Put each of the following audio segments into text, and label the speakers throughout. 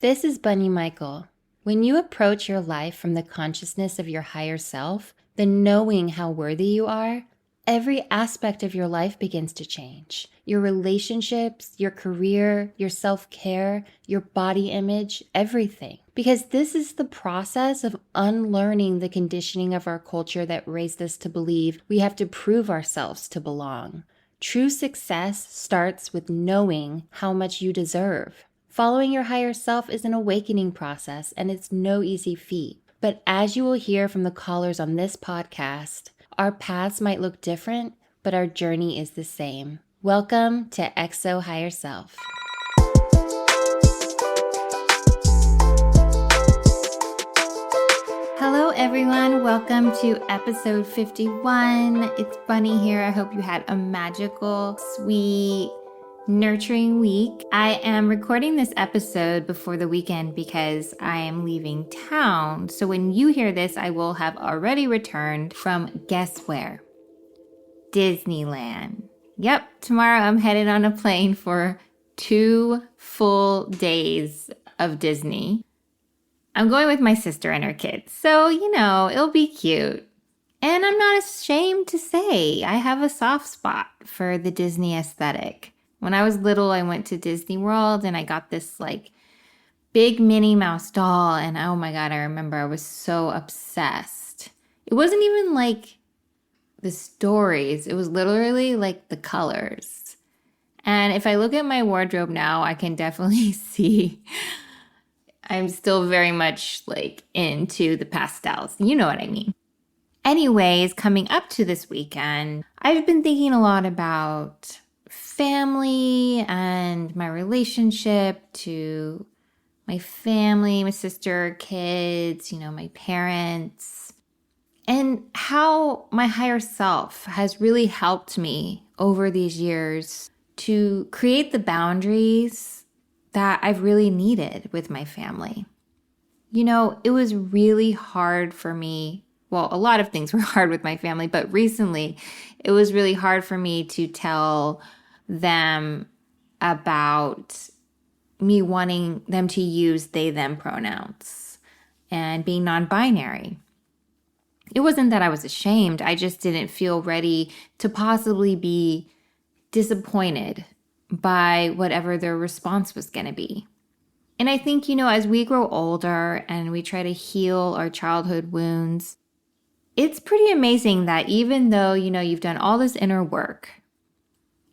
Speaker 1: This is Bunny Michael. When you approach your life from the consciousness of your higher self, the knowing how worthy you are, every aspect of your life begins to change. Your relationships, your career, your self-care, your body image, everything. Because this is the process of unlearning the conditioning of our culture that raised us to believe we have to prove ourselves to belong. True success starts with knowing how much you deserve. Following your higher self is an awakening process, and it's no easy feat. But as you will hear from the callers on this podcast, our paths might look different, but our journey is the same. Welcome to XO Higher Self. Hello everyone, welcome to episode 51. It's Bunny here. I hope you had a magical, sweet, nurturing week. I am recording this episode before the weekend because I am leaving town. So when you hear this, I will have already returned from, guess where? Disneyland. Yep, tomorrow I'm headed on a plane for 2 full days of Disney. I'm going with my sister and her kids, so it'll be cute. And I'm not ashamed to say I have a soft spot for the Disney aesthetic. When I was little, I went to Disney World and I got this big Minnie Mouse doll. And oh my God, I remember I was so obsessed. It wasn't even the stories. It was literally the colors. And if I look at my wardrobe now, I can definitely see I'm still very much into the pastels. You know what I mean. Anyways, coming up to this weekend, I've been thinking a lot about family and my relationship to my family, my sister, kids, my parents, and how my higher self has really helped me over these years to create the boundaries that I've really needed with my family. It was really hard for me. Well, a lot of things were hard with my family, but recently it was really hard for me to tell them about me wanting them to use they, them pronouns and being non-binary. It wasn't that I was ashamed. I just didn't feel ready to possibly be disappointed by whatever their response was going to be. And I think, as we grow older and we try to heal our childhood wounds, it's pretty amazing that even though, you've done all this inner work,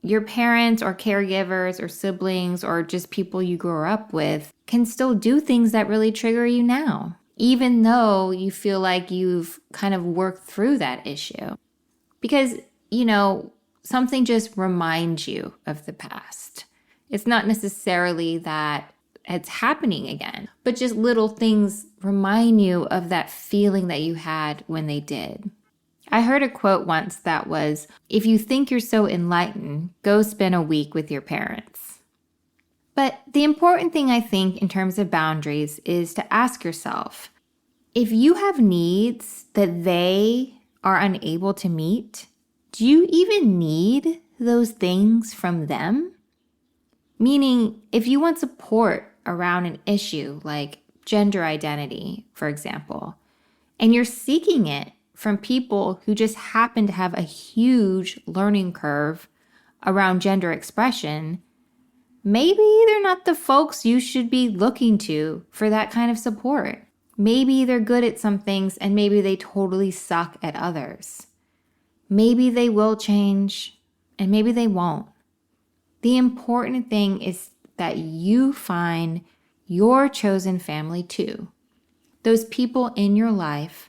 Speaker 1: your parents or caregivers or siblings or just people you grew up with can still do things that really trigger you now, even though you feel like you've kind of worked through that issue. Because, something just reminds you of the past. It's not necessarily that it's happening again, but just little things remind you of that feeling that you had when they did. I heard a quote once that was, if you think you're so enlightened, go spend a week with your parents. But the important thing I think in terms of boundaries is to ask yourself, if you have needs that they are unable to meet, do you even need those things from them? Meaning, if you want support around an issue like gender identity, for example, and you're seeking it from people who just happen to have a huge learning curve around gender expression, maybe they're not the folks you should be looking to for that kind of support. Maybe they're good at some things and maybe they totally suck at others. Maybe they will change and maybe they won't. The important thing is that you find your chosen family too. Those people in your life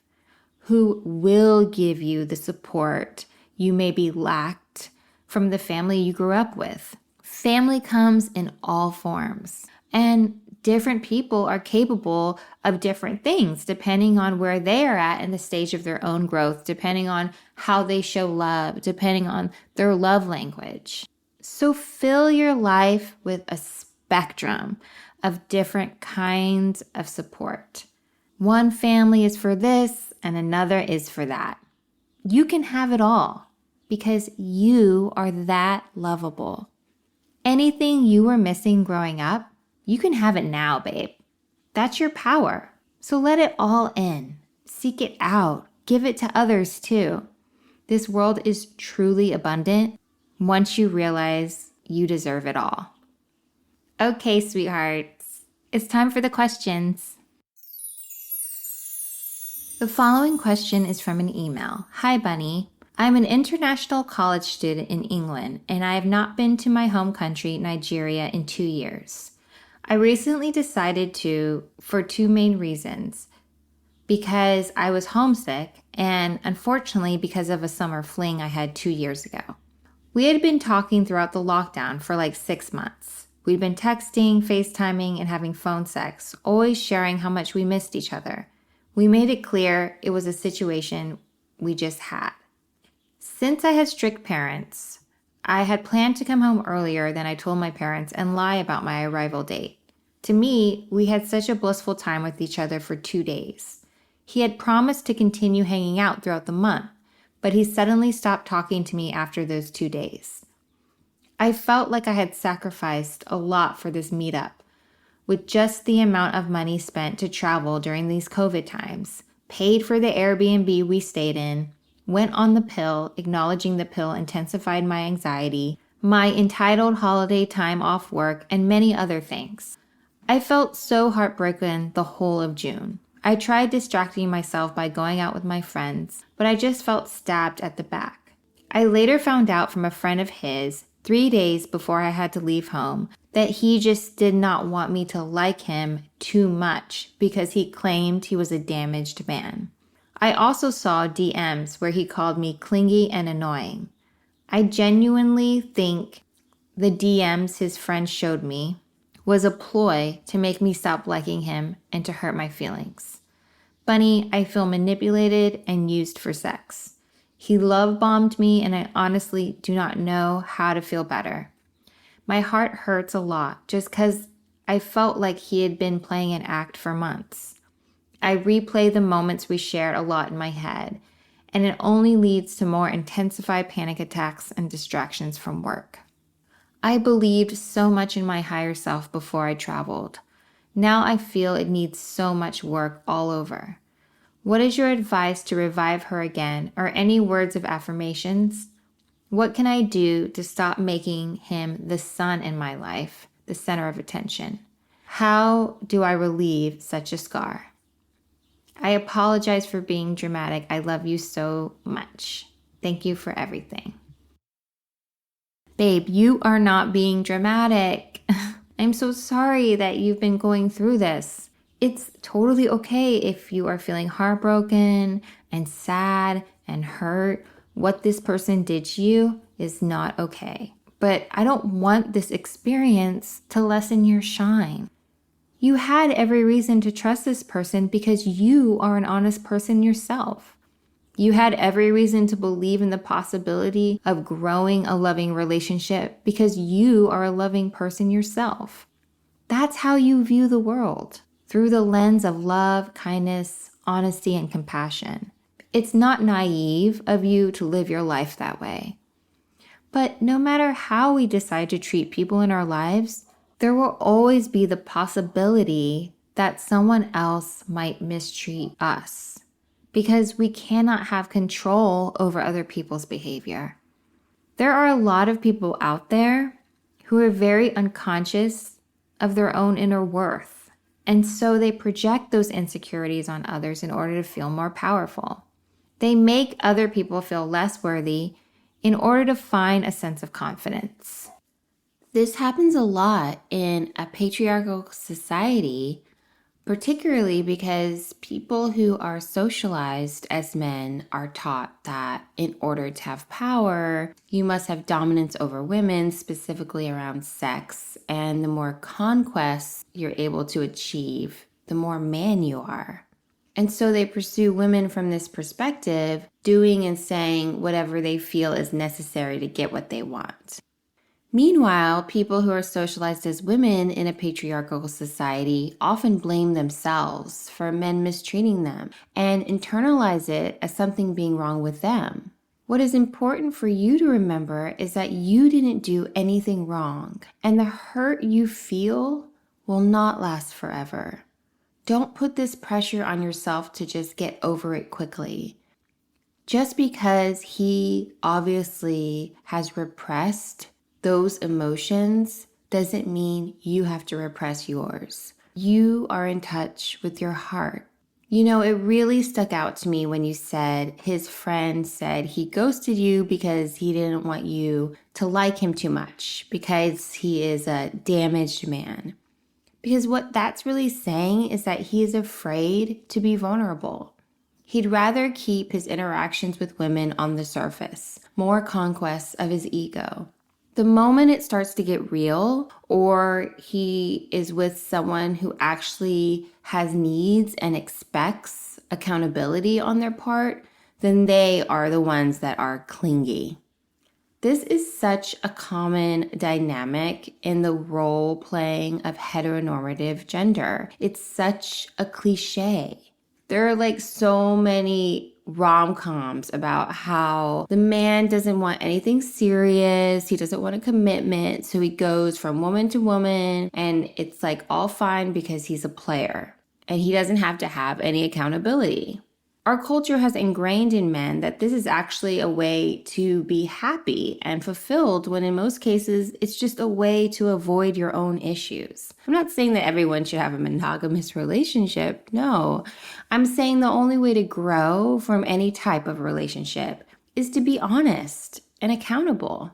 Speaker 1: who will give you the support you maybe lacked from the family you grew up with. Family comes in all forms, and different people are capable of different things depending on where they are at in the stage of their own growth, depending on how they show love, depending on their love language. So fill your life with a spectrum of different kinds of support. One family is for this and another is for that. You can have it all because you are that lovable. Anything you were missing growing up, you can have it now, babe. That's your power. So let it all in. Seek it out. Give it to others too. This world is truly abundant once you realize you deserve it all. Okay, sweethearts, it's time for the questions. The following question is from an email. Hi, Bunny. I'm an international college student in England, and I have not been to my home country, Nigeria, in 2 years. I recently decided to, for two main reasons. Because I was homesick, and unfortunately because of a summer fling I had 2 years ago. We had been talking throughout the lockdown for like 6 months. We'd been texting, FaceTiming, and having phone sex, always sharing how much we missed each other. We made it clear it was a situation we just had. Since I had strict parents, I had planned to come home earlier than I told my parents and lie about my arrival date. To me, we had such a blissful time with each other for 2 days. He had promised to continue hanging out throughout the month, but he suddenly stopped talking to me after those 2 days. I felt like I had sacrificed a lot for this meetup, with just the amount of money spent to travel during these COVID times, paid for the Airbnb we stayed in, went on the pill, acknowledging the pill intensified my anxiety, my entitled holiday time off work, and many other things. I felt so heartbroken the whole of June. I tried distracting myself by going out with my friends, but I just felt stabbed at the back. I later found out from a friend of his, 3 days before I had to leave home, that he just did not want me to like him too much because he claimed he was a damaged man. I also saw DMs where he called me clingy and annoying. I genuinely think the DMs his friend showed me was a ploy to make me stop liking him and to hurt my feelings. Bunny, I feel manipulated and used for sex. He love-bombed me, and I honestly do not know how to feel better. My heart hurts a lot just because I felt like he had been playing an act for months. I replay the moments we shared a lot in my head, and it only leads to more intensified panic attacks and distractions from work. I believed so much in my higher self before I traveled. Now I feel it needs so much work all over. What is your advice to revive her again, or any words of affirmations? What can I do to stop making him the sun in my life, the center of attention? How do I relieve such a scar? I apologize for being dramatic. I love you so much. Thank you for everything. Babe, you are not being dramatic. I'm so sorry that you've been going through this. It's totally okay if you are feeling heartbroken and sad and hurt. What this person did to you is not okay. But I don't want this experience to lessen your shine. You had every reason to trust this person because you are an honest person yourself. You had every reason to believe in the possibility of growing a loving relationship because you are a loving person yourself. That's how you view the world, through the lens of love, kindness, honesty, and compassion. It's not naive of you to live your life that way. But no matter how we decide to treat people in our lives, there will always be the possibility that someone else might mistreat us because we cannot have control over other people's behavior. There are a lot of people out there who are very unconscious of their own inner worth, and so they project those insecurities on others in order to feel more powerful. They make other people feel less worthy in order to find a sense of confidence. This happens a lot in a patriarchal society, particularly because people who are socialized as men are taught that in order to have power, you must have dominance over women, specifically around sex, and the more conquests you're able to achieve, the more man you are. And so they pursue women from this perspective, doing and saying whatever they feel is necessary to get what they want. Meanwhile, people who are socialized as women in a patriarchal society often blame themselves for men mistreating them and internalize it as something being wrong with them. What is important for you to remember is that you didn't do anything wrong, and the hurt you feel will not last forever. Don't put this pressure on yourself to just get over it quickly. Just because he obviously has repressed those emotions doesn't mean you have to repress yours. You are in touch with your heart. You know, it really stuck out to me when you said his friend said he ghosted you because he didn't want you to like him too much, because he is a damaged man. Because what that's really saying is that he is afraid to be vulnerable. He'd rather keep his interactions with women on the surface, more conquests of his ego. The moment it starts to get real, or he is with someone who actually has needs and expects accountability on their part, then they are the ones that are clingy. This is such a common dynamic in the role playing of heteronormative gender. It's such a cliche. There are like so many rom-coms about how the man doesn't want anything serious. He doesn't want a commitment. So he goes from woman to woman and it's like all fine because he's a player and he doesn't have to have any accountability. Our culture has ingrained in men that this is actually a way to be happy and fulfilled, when in most cases, it's just a way to avoid your own issues. I'm not saying that everyone should have a monogamous relationship. No, I'm saying the only way to grow from any type of relationship is to be honest and accountable.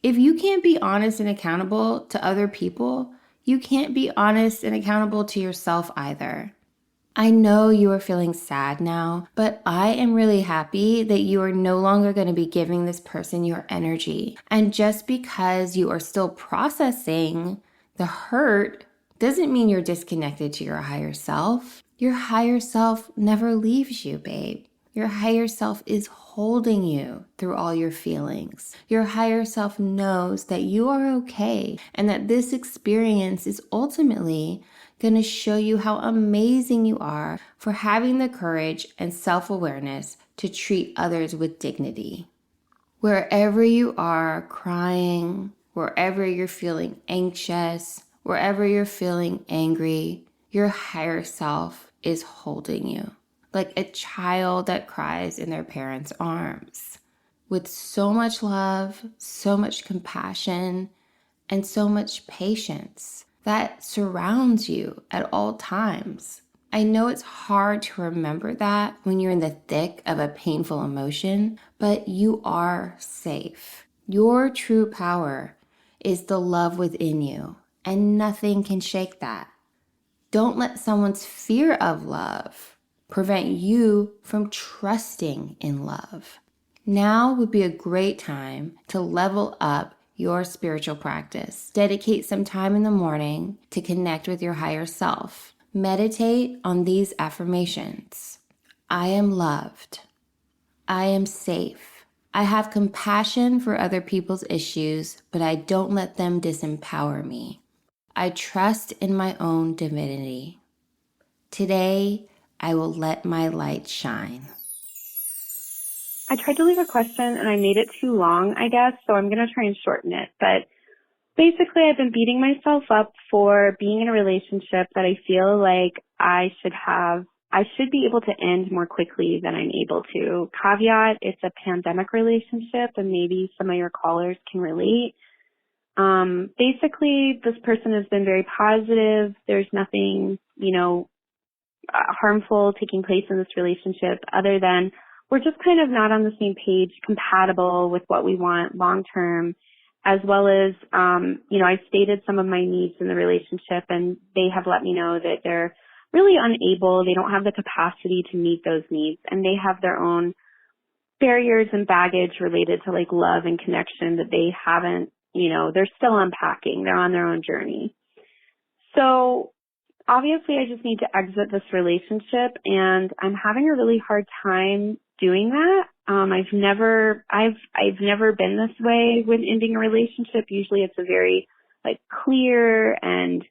Speaker 1: If you can't be honest and accountable to other people, you can't be honest and accountable to yourself either. I know you are feeling sad now, but I am really happy that you are no longer going to be giving this person your energy. And just because you are still processing the hurt doesn't mean you're disconnected to your higher self. Your higher self never leaves you, babe. Your higher self is holding you through all your feelings. Your higher self knows that you are okay and that this experience is ultimately going to show you how amazing you are for having the courage and self-awareness to treat others with dignity. Wherever you are crying, wherever you're feeling anxious, wherever you're feeling angry, your higher self is holding you like a child that cries in their parents' arms, with so much love, so much compassion, and so much patience that surrounds you at all times. I know it's hard to remember that when you're in the thick of a painful emotion, but you are safe. Your true power is the love within you, and nothing can shake that. Don't let someone's fear of love prevent you from trusting in love. Now would be a great time to level up your spiritual practice. Dedicate some time in the morning to connect with your higher self. Meditate on these affirmations. I am loved. I am safe. I have compassion for other people's issues, but I don't let them disempower me. I trust in my own divinity. Today, I will let my light shine.
Speaker 2: I tried to leave a question and I made it too long, I guess, so I'm going to try and shorten it. But basically, I've been beating myself up for being in a relationship that I feel like I should be able to end more quickly than I'm able to. Caveat, it's a pandemic relationship, and maybe some of your callers can relate. Basically, this person has been very positive. There's nothing, harmful taking place in this relationship other than we're just kind of not on the same page, compatible with what we want long term, as well as, I stated some of my needs in the relationship, and they have let me know that they're really unable, they don't have the capacity to meet those needs, and they have their own barriers and baggage related to like love and connection that they haven't, they're still unpacking. They're on their own journey. So obviously I just need to exit this relationship, and I'm having a really hard time doing that. I've never been this way when ending a relationship. Usually it's a very like clear, and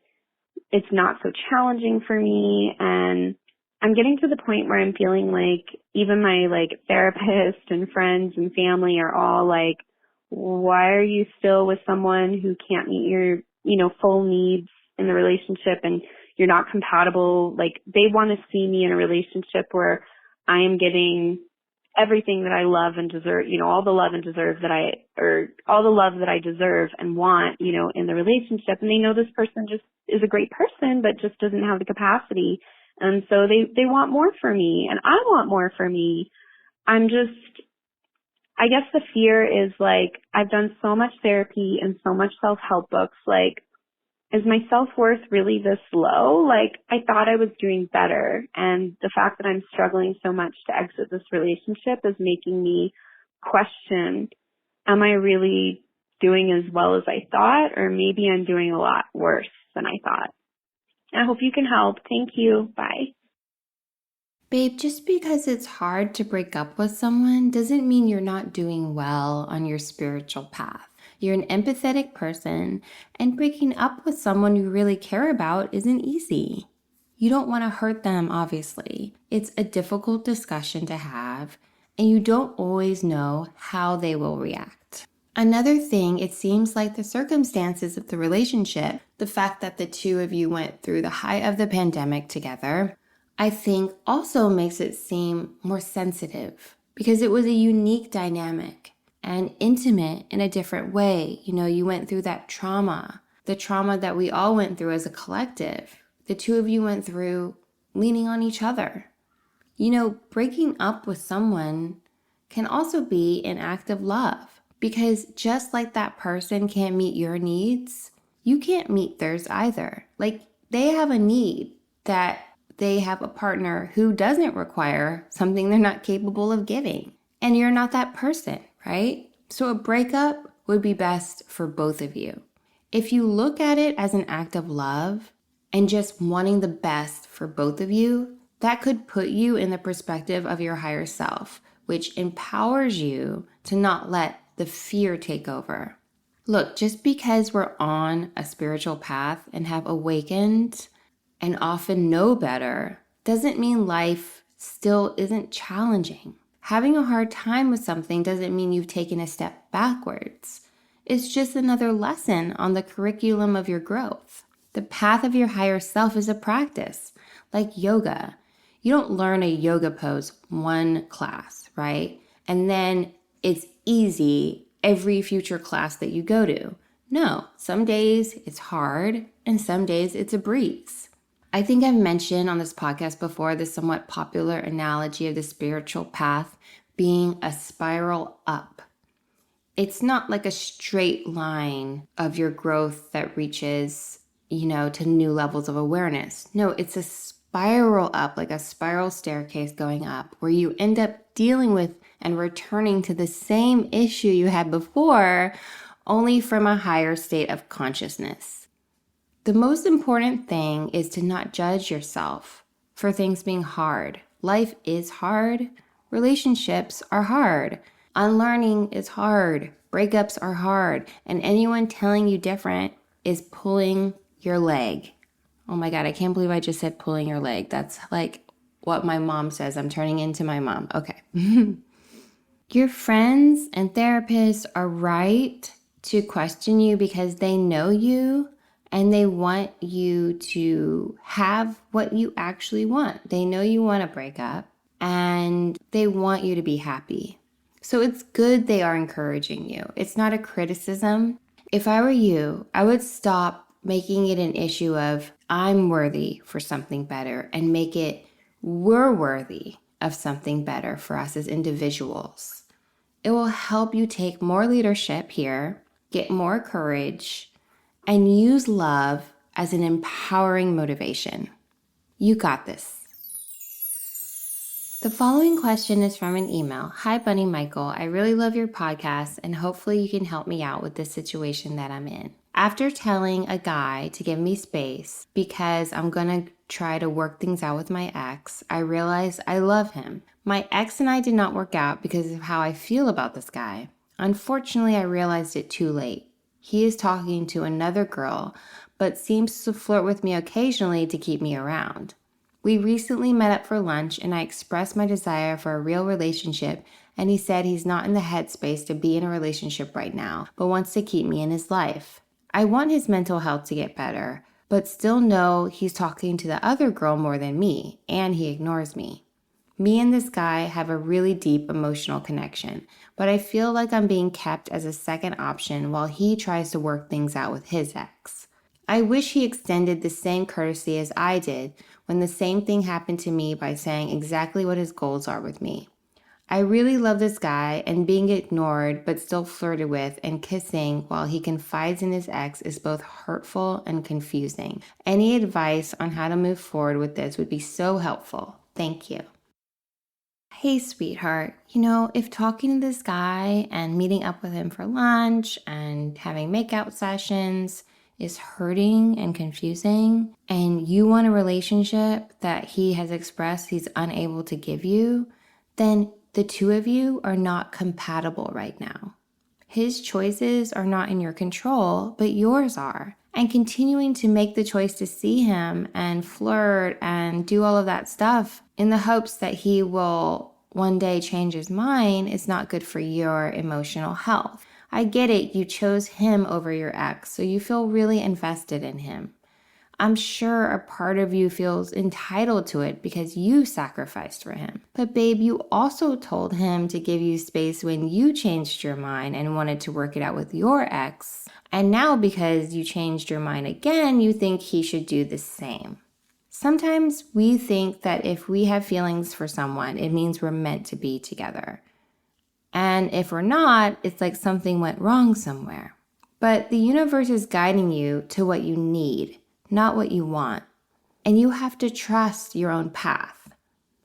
Speaker 2: it's not so challenging for me. And I'm getting to the point where I'm feeling like even my like therapist and friends and family are all like, why are you still with someone who can't meet your, full needs in the relationship? And you're not compatible. Like, they want to see me in a relationship where I am getting everything that I love and deserve, all the love and deserve all the love that I deserve and want, in the relationship. And they know this person just is a great person, but just doesn't have the capacity. And so they want more for me, and I want more for me. I guess the fear is, like, I've done so much therapy and so much self-help books. Like, is my self-worth really this low? Like, I thought I was doing better. And the fact that I'm struggling so much to exit this relationship is making me question, am I really doing as well as I thought? Or maybe I'm doing a lot worse than I thought. I hope you can help. Thank you. Bye.
Speaker 1: Babe, just because it's hard to break up with someone doesn't mean you're not doing well on your spiritual path. You're an empathetic person, and breaking up with someone you really care about isn't easy. You don't want to hurt them, obviously. It's a difficult discussion to have, and you don't always know how they will react. Another thing, it seems like the circumstances of the relationship, the fact that the two of you went through the height of the pandemic together, I think also makes it seem more sensitive because it was a unique dynamic and intimate in a different way. You went through that trauma, the trauma that we all went through as a collective. The two of you went through leaning on each other. Breaking up with someone can also be an act of love, because just like that person can't meet your needs, you can't meet theirs either. Like, they have a need that they have a partner who doesn't require something they're not capable of giving. And you're not that person, right? So a breakup would be best for both of you. If you look at it as an act of love and just wanting the best for both of you, that could put you in the perspective of your higher self, which empowers you to not let the fear take over. Look, just because we're on a spiritual path and have awakened and often know better doesn't mean life still isn't challenging. Having a hard time with something doesn't mean you've taken a step backwards. It's just another lesson on the curriculum of your growth. The path of your higher self is a practice, like yoga. You don't learn a yoga pose one class, right? And then it's easy every future class that you go to. No, some days it's hard and some days it's a breeze. I think I've mentioned on this podcast before the somewhat popular analogy of the spiritual path being a spiral up. It's not like a straight line of your growth that reaches, to new levels of awareness. No, it's a spiral up, like a spiral staircase going up, where you end up dealing with and returning to the same issue you had before, only from a higher state of consciousness. The most important thing is to not judge yourself for things being hard. Life is hard. Relationships are hard. Unlearning is hard. Breakups are hard. And anyone telling you different is pulling your leg. Oh my God, I can't believe I just said pulling your leg. That's like what my mom says. I'm turning into my mom. Okay. Your friends and therapists are right to question you because they know you. And they want you to have what you actually want. They know you want to break up and they want you to be happy. So it's good they are encouraging you. It's not a criticism. If I were you, I would stop making it an issue of I'm worthy for something better and make it we're worthy of something better for us as individuals. It will help you take more leadership here, get more courage, and use love as an empowering motivation. You got this. The following question is from an email. Hi, Bunny Michael. I really love your podcast, and hopefully you can help me out with this situation that I'm in. After telling a guy to give me space because I'm going to try to work things out with my ex, I realized I love him. My ex and I did not work out because of how I feel about this guy. Unfortunately, I realized it too late. He is talking to another girl, but seems to flirt with me occasionally to keep me around. We recently met up for lunch and I expressed my desire for a real relationship, and he said he's not in the headspace to be in a relationship right now, but wants to keep me in his life. I want his mental health to get better, but still know he's talking to the other girl more than me, and he ignores me. Me and this guy have a really deep emotional connection, but I feel like I'm being kept as a second option while he tries to work things out with his ex. I wish he extended the same courtesy as I did when the same thing happened to me by saying exactly what his goals are with me. I really love this guy, and being ignored but still flirted with and kissing while he confides in his ex is both hurtful and confusing. Any advice on how to move forward with this would be so helpful. Thank you. Hey, sweetheart, if talking to this guy and meeting up with him for lunch and having makeout sessions is hurting and confusing, and you want a relationship that he has expressed he's unable to give you, then the two of you are not compatible right now. His choices are not in your control, but yours are. And continuing to make the choice to see him and flirt and do all of that stuff in the hopes that he will one day change his mind is not good for your emotional health. I get it, you chose him over your ex, so you feel really invested in him. I'm sure a part of you feels entitled to it because you sacrificed for him. But babe, you also told him to give you space when you changed your mind and wanted to work it out with your ex. And now because you changed your mind again, you think he should do the same. Sometimes we think that if we have feelings for someone, it means we're meant to be together. And if we're not, it's like something went wrong somewhere. But the universe is guiding you to what you need, not what you want. And you have to trust your own path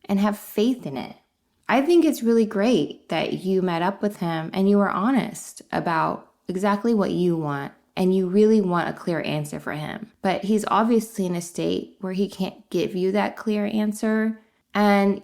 Speaker 1: and have faith in it. I think it's really great that you met up with him and you were honest about exactly what you want, and you really want a clear answer for him. But he's obviously in a state where he can't give you that clear answer. And,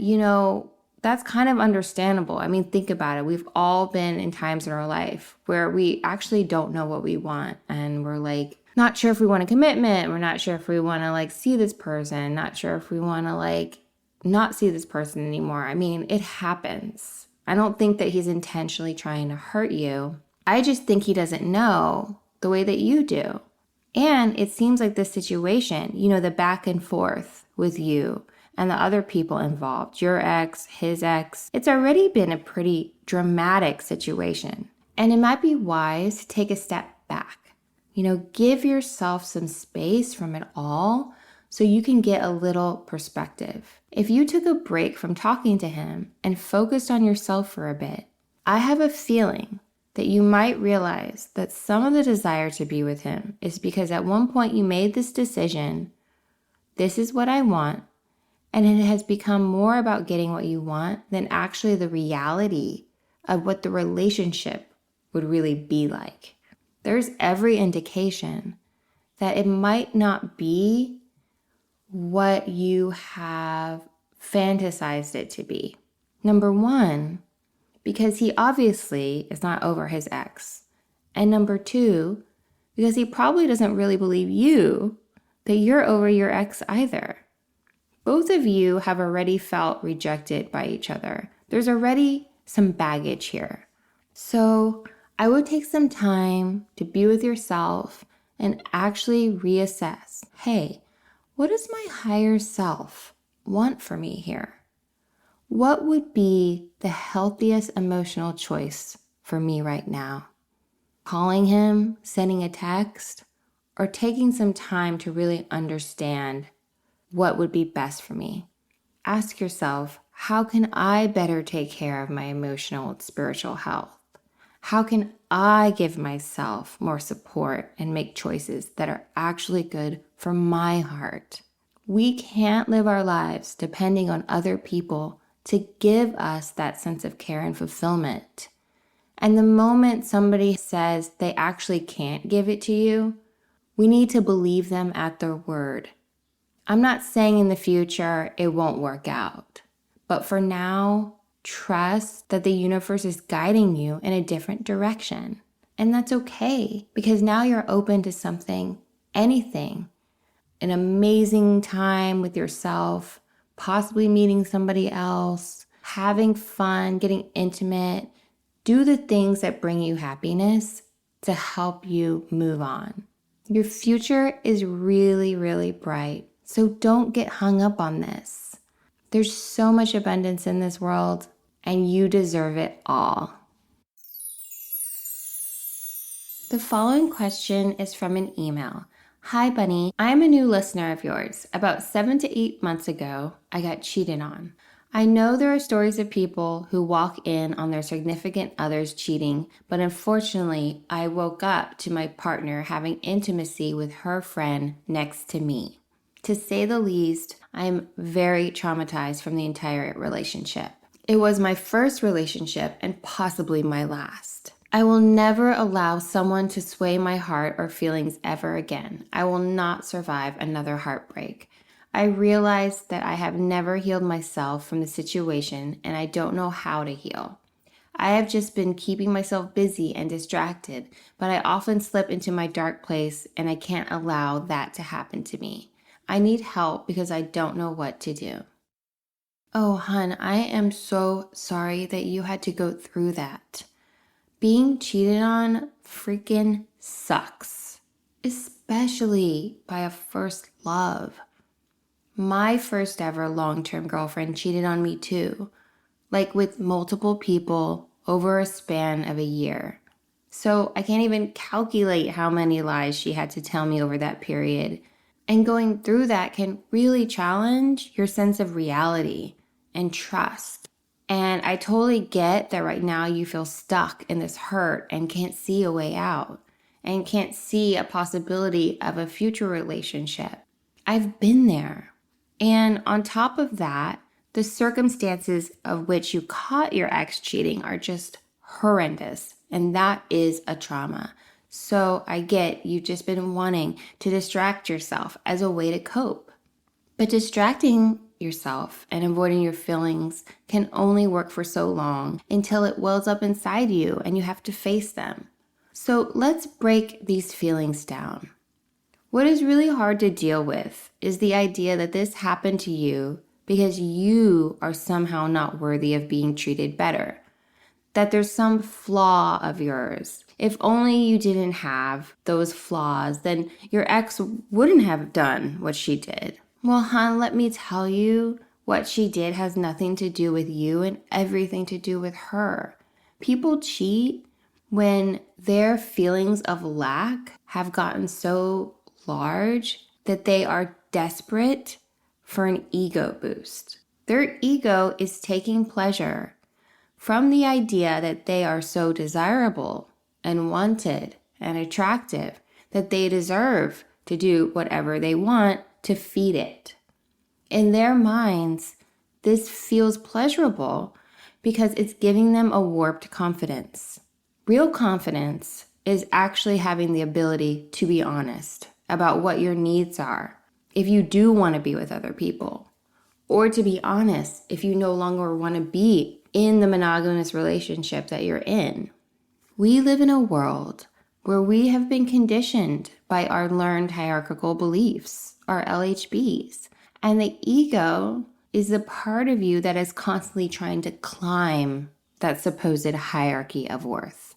Speaker 1: that's kind of understandable. I mean, think about it. We've all been in times in our life where we actually don't know what we want. And we're like, not sure if we want a commitment. We're not sure if we want to see this person. Not sure if we want to not see this person anymore. I mean, it happens. I don't think that he's intentionally trying to hurt you. I just think he doesn't know the way that you do. And it seems like this situation, the back and forth with you and the other people involved, your ex, his ex, it's already been a pretty dramatic situation. And it might be wise to take a step back. Give yourself some space from it all so you can get a little perspective. If you took a break from talking to him and focused on yourself for a bit, I have a feeling that you might realize that some of the desire to be with him is because at one point you made this decision, this is what I want, and it has become more about getting what you want than actually the reality of what the relationship would really be like. There's every indication that it might not be what you have fantasized it to be. Number one, because he obviously is not over his ex. And number two, because he probably doesn't really believe you that you're over your ex either. Both of you have already felt rejected by each other. There's already some baggage here. So I would take some time to be with yourself and actually reassess, hey, what does my higher self want for me here? What would be the healthiest emotional choice for me right now? Calling him, sending a text, or taking some time to really understand what would be best for me? Ask yourself, how can I better take care of my emotional and spiritual health? How can I give myself more support and make choices that are actually good for my heart? We can't live our lives depending on other people to give us that sense of care and fulfillment. And the moment somebody says they actually can't give it to you, we need to believe them at their word. I'm not saying in the future it won't work out, but for now, trust that the universe is guiding you in a different direction. And that's okay, because now you're open to something, anything, an amazing time with yourself, possibly meeting somebody else, having fun, getting intimate. Do the things that bring you happiness to help you move on. Your future is really, really bright. So don't get hung up on this. There's so much abundance in this world, and you deserve it all. The following question is from an email. Hi, Bunny. I'm a new listener of yours. About 7 to 8 months ago, I got cheated on. I know there are stories of people who walk in on their significant others cheating, but unfortunately, I woke up to my partner having intimacy with her friend next to me. To say the least, I am very traumatized from the entire relationship. It was my first relationship and possibly my last. I will never allow someone to sway my heart or feelings ever again. I will not survive another heartbreak. I realize that I have never healed myself from the situation and I don't know how to heal. I have just been keeping myself busy and distracted, but I often slip into my dark place and I can't allow that to happen to me. I need help because I don't know what to do. Oh, hun, I am so sorry that you had to go through that. Being cheated on freaking sucks, especially by a first love. My first ever long-term girlfriend cheated on me too, like with multiple people over a span of a year. So I can't even calculate how many lies she had to tell me over that period. And going through that can really challenge your sense of reality and trust. And I totally get that right now you feel stuck in this hurt and can't see a way out and can't see a possibility of a future relationship. I've been there. And on top of that, the circumstances of which you caught your ex cheating are just horrendous. And that is a trauma. So I get you've just been wanting to distract yourself as a way to cope. But distracting yourself and avoiding your feelings can only work for so long until it wells up inside you and you have to face them. So let's break these feelings down. What is really hard to deal with is the idea that this happened to you because you are somehow not worthy of being treated better. That there's some flaw of yours. If only you didn't have those flaws, then your ex wouldn't have done what she did. Well, hon, let me tell you, what she did has nothing to do with you and everything to do with her. People cheat when their feelings of lack have gotten so large that they are desperate for an ego boost. Their ego is taking pleasure from the idea that they are so desirable and wanted and attractive that they deserve to do whatever they want to feed it. In their minds, this feels pleasurable because it's giving them a warped confidence. Real confidence is actually having the ability to be honest about what your needs are if you do want to be with other people, or to be honest if you no longer want to be in the monogamous relationship that you're in. We live in a world where we have been conditioned by our learned hierarchical beliefs, our LHBs, and the ego is the part of you that is constantly trying to climb that supposed hierarchy of worth.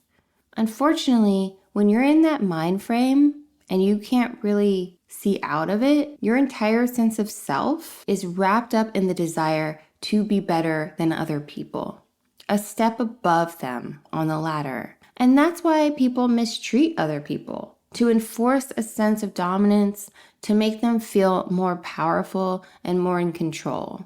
Speaker 1: Unfortunately, when you're in that mind frame and you can't really see out of it, your entire sense of self is wrapped up in the desire to be better than other people, a step above them on the ladder. And that's why people mistreat other people, to enforce a sense of dominance, to make them feel more powerful and more in control.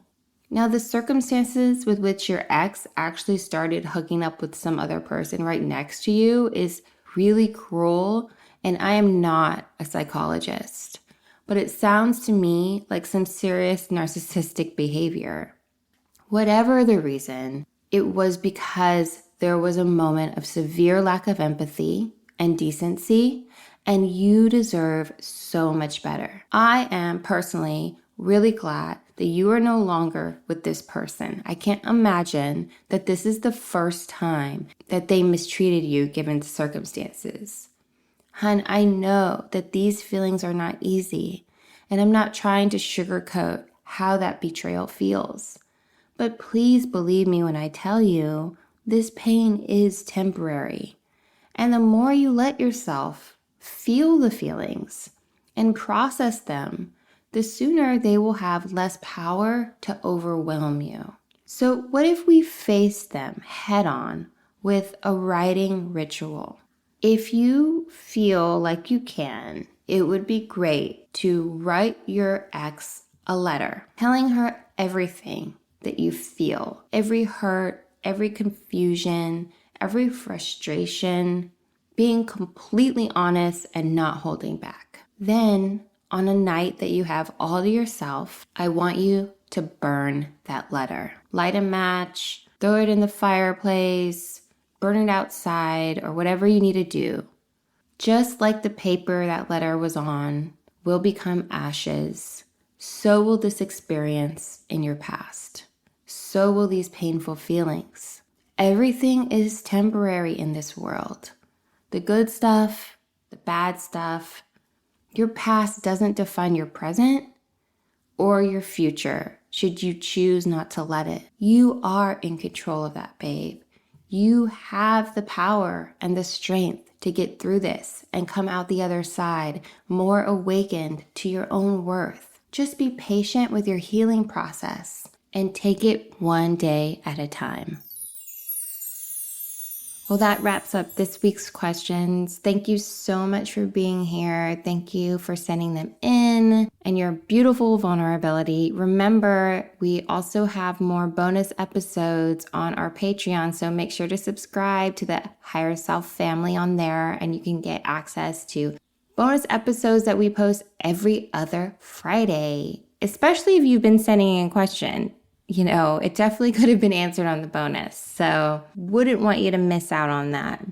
Speaker 1: Now, the circumstances with which your ex actually started hooking up with some other person right next to you is really cruel, and I am not a psychologist, but it sounds to me like some serious narcissistic behavior. Whatever the reason, it was because there was a moment of severe lack of empathy and decency, and you deserve so much better. I am personally really glad that you are no longer with this person. I can't imagine that this is the first time that they mistreated you given the circumstances. Hun, I know that these feelings are not easy, and I'm not trying to sugarcoat how that betrayal feels. But please believe me when I tell you, this pain is temporary. And the more you let yourself feel the feelings and process them, the sooner they will have less power to overwhelm you. So what if we face them head on with a writing ritual? If you feel like you can, it would be great to write your ex a letter telling her everything that you feel, every hurt, every confusion, every frustration, being completely honest and not holding back. Then, on a night that you have all to yourself, I want you to burn that letter. Light a match, throw it in the fireplace, burn it outside, or whatever you need to do. Just like the paper that letter was on will become ashes, so will this experience in your past. So will these painful feelings. Everything is temporary in this world. The good stuff, the bad stuff. Your past doesn't define your present or your future, should you choose not to let it. You are in control of that, babe. You have the power and the strength to get through this and come out the other side more awakened to your own worth. Just be patient with your healing process and take it one day at a time. Well, that wraps up this week's questions. Thank you so much for being here. Thank you for sending them in and your beautiful vulnerability. Remember, we also have more bonus episodes on our Patreon, so make sure to subscribe to the Higher Self family on there, and you can get access to bonus episodes that we post every other Friday, especially if you've been sending in a question. You know, it definitely could have been answered on the bonus. So wouldn't want you to miss out on that.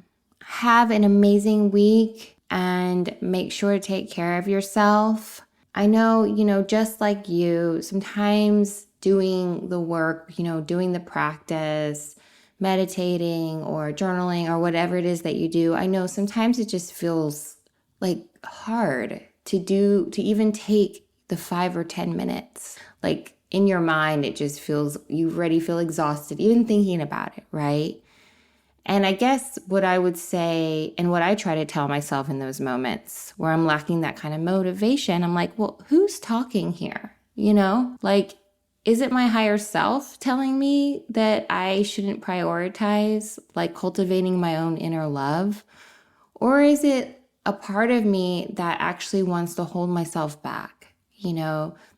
Speaker 1: Have an amazing week and make sure to take care of yourself. I know, just like you, sometimes doing the work, doing the practice, meditating or journaling or whatever it is that you do, I know sometimes it just feels like hard to even take the 5 or 10 minutes. Like, in your mind, it just feels, you already feel exhausted, even thinking about it, right? And I guess what I would say, and what I try to tell myself in those moments where I'm lacking that kind of motivation, I'm like, well, who's talking here? Like, is it my higher self telling me that I shouldn't prioritize, like, cultivating my own inner love? Or is it a part of me that actually wants to hold myself back?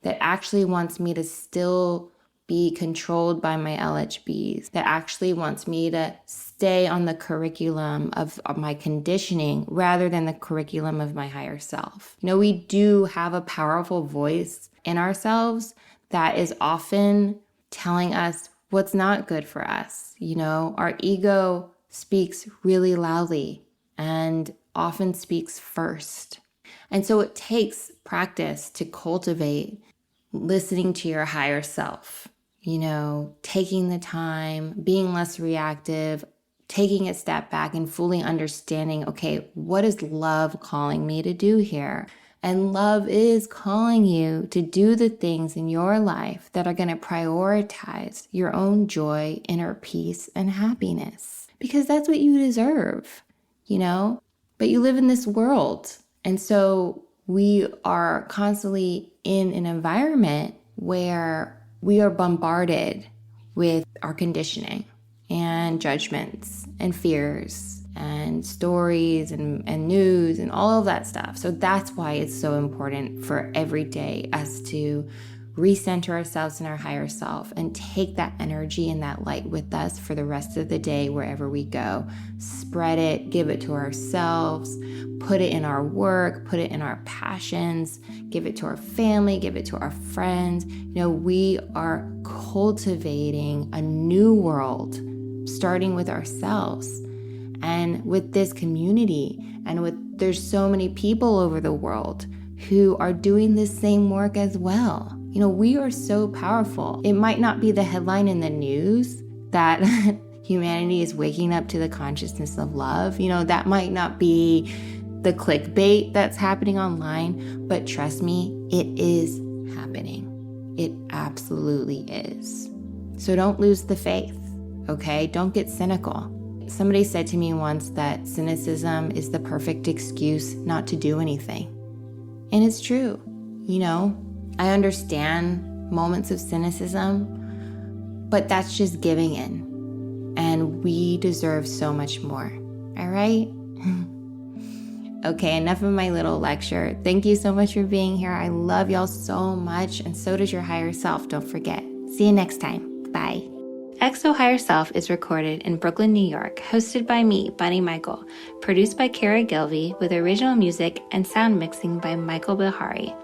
Speaker 1: That actually wants me to still be controlled by my LHBs, that actually wants me to stay on the curriculum of my conditioning rather than the curriculum of my higher self. We do have a powerful voice in ourselves that is often telling us what's not good for us. Our ego speaks really loudly and often speaks first. And so it takes practice to cultivate listening to your higher self, taking the time, being less reactive, taking a step back and fully understanding, okay, what is love calling me to do here? And love is calling you to do the things in your life that are going to prioritize your own joy, inner peace, and happiness. Because that's what you deserve, But you live in this world. And so we are constantly in an environment where we are bombarded with our conditioning and judgments and fears and stories and news and all of that stuff. So that's why it's so important for every day us to recenter ourselves in our higher self and take that energy and that light with us for the rest of the day wherever we go. Spread it, give it to ourselves, put it in our work, put it in our passions, give it to our family, give it to our friends. We are cultivating a new world, starting with ourselves and with this community, and there's so many people over the world who are doing this same work as well. We are so powerful. It might not be the headline in the news that humanity is waking up to the consciousness of love. That might not be the clickbait that's happening online, but trust me, it is happening. It absolutely is. So don't lose the faith, okay? Don't get cynical. Somebody said to me once that cynicism is the perfect excuse not to do anything. And it's true. I understand moments of cynicism, but that's just giving in. And we deserve so much more. All right? Okay, enough of my little lecture. Thank you so much for being here. I love y'all so much, and so does your higher self. Don't forget. See you next time. Bye. XO Higher Self is recorded in Brooklyn, New York, hosted by me, Bunny Michael, produced by Kara Gilvey, with original music and sound mixing by Michael Bihari.